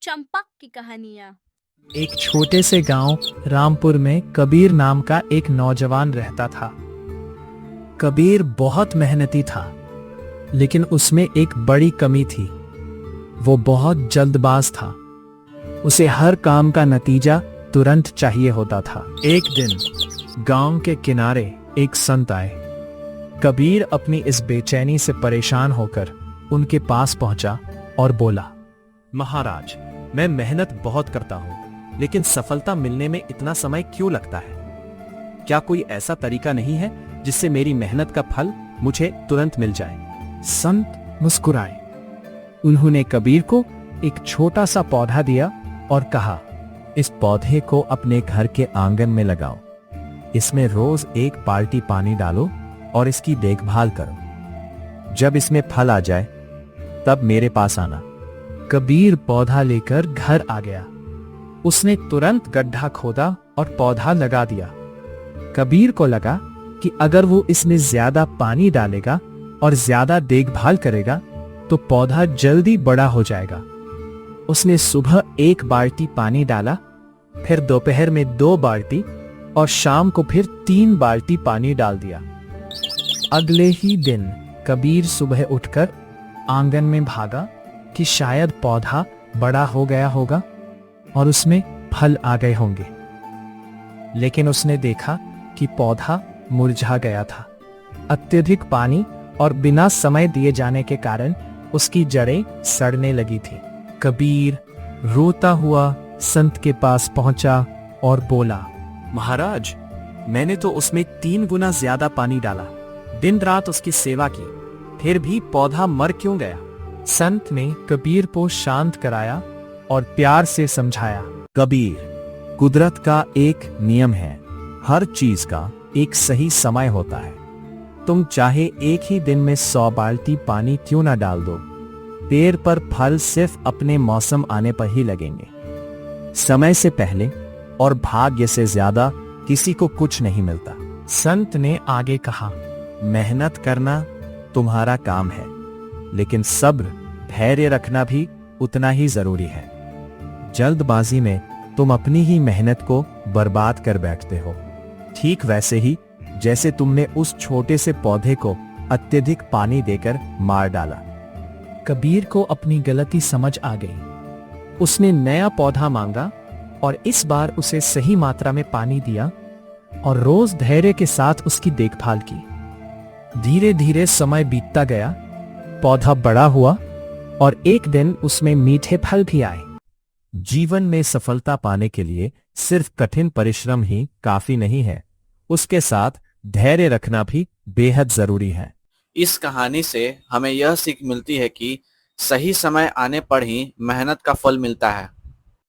चंपक की कहानियाँ। एक छोटे से गांव रामपुर में कबीर नाम का एक नौजवान रहता था। कबीर बहुत मेहनती था, लेकिन उसमें एक बड़ी कमी थी। वो बहुत जल्दबाज था। उसे हर काम का नतीजा तुरंत चाहिए होता था। एक दिन गांव के किनारे एक संत आए। कबीर अपनी इस बेचैनी से परेशान होकर उनके पास पहुंचा और बोला, महाराज, मैं मेहनत बहुत करता हूं, लेकिन सफलता मिलने में इतना समय क्यों लगता है? क्या कोई ऐसा तरीका नहीं है जिससे मेरी मेहनत का फल मुझे तुरंत मिल जाए? संत मुस्कुराए। उन्होंने कबीर को एक छोटा सा पौधा दिया और कहा, इस पौधे को अपने घर के आंगन में लगाओ। इसमें रोज एक बाल्टी पानी डालो और इसकी देखभाल करो। जब इसमें फल आ जाए तब मेरे पास आना। कबीर पौधा लेकर घर आ गया। उसने तुरंत गड्ढा खोदा और पौधा लगा दिया। कबीर को लगा कि अगर वो इसमें ज्यादा पानी डालेगा और ज्यादा देखभाल करेगा तो पौधा जल्दी बड़ा हो जाएगा। उसने सुबह 1 बाल्टी पानी डाला, फिर दोपहर में 2 बाल्टी और शाम को फिर 3 बाल्टी पानी डाल दिया। अगले ही दिन कबीर सुबह उठकर आंगन में भागा कि शायद पौधा बड़ा हो गया होगा और उसमें फल आ गए होंगे। लेकिन उसने देखा कि पौधा मुरझा गया था। अत्यधिक पानी और बिना समय दिए जाने के कारण उसकी जड़ें सड़ने लगी थी। कबीर रोता हुआ संत के पास पहुंचा और बोला, महाराज, मैंने तो उसमें 3 गुना ज्यादा पानी डाला, दिन रात उसकी सेवा की, फिर भी पौधा मर क्यों गया? संत ने कबीर को शांत कराया और प्यार से समझाया। कबीर, कुदरत का एक नियम है, हर चीज का एक सही समय होता है। तुम चाहे एक ही दिन में 100 बाल्टी पानी क्यों ना डाल दो, पेड़ पर फल सिर्फ अपने मौसम आने पर ही लगेंगे। समय से पहले और भाग्य से ज्यादा किसी को कुछ नहीं मिलता। संत ने आगे कहा, मेहनत करना तुम्हारा काम है, लेकिन सब्र, धैर्य रखना भी उतना ही जरूरी है। जल्दबाजी में तुम अपनी ही मेहनत को बर्बाद कर बैठते हो, ठीक वैसे ही जैसे तुमने उस छोटे से पौधे को अत्यधिक पानी देकर मार डाला। कबीर को अपनी गलती समझ आ गई। उसने नया पौधा मांगा और इस बार उसे सही मात्रा में पानी दिया और रोज धैर्य के साथ उसकी देखभाल की। धीरे धीरे समय बीतता गया, पौधा बड़ा हुआ और एक दिन उसमें मीठे फल भी आए। जीवन में सफलता पाने के लिए सिर्फ कठिन परिश्रम ही काफी नहीं है, उसके साथ धैर्य रखना भी बेहद जरूरी है। इस कहानी से हमें यह सीख मिलती है कि सही समय आने पर ही मेहनत का फल मिलता है।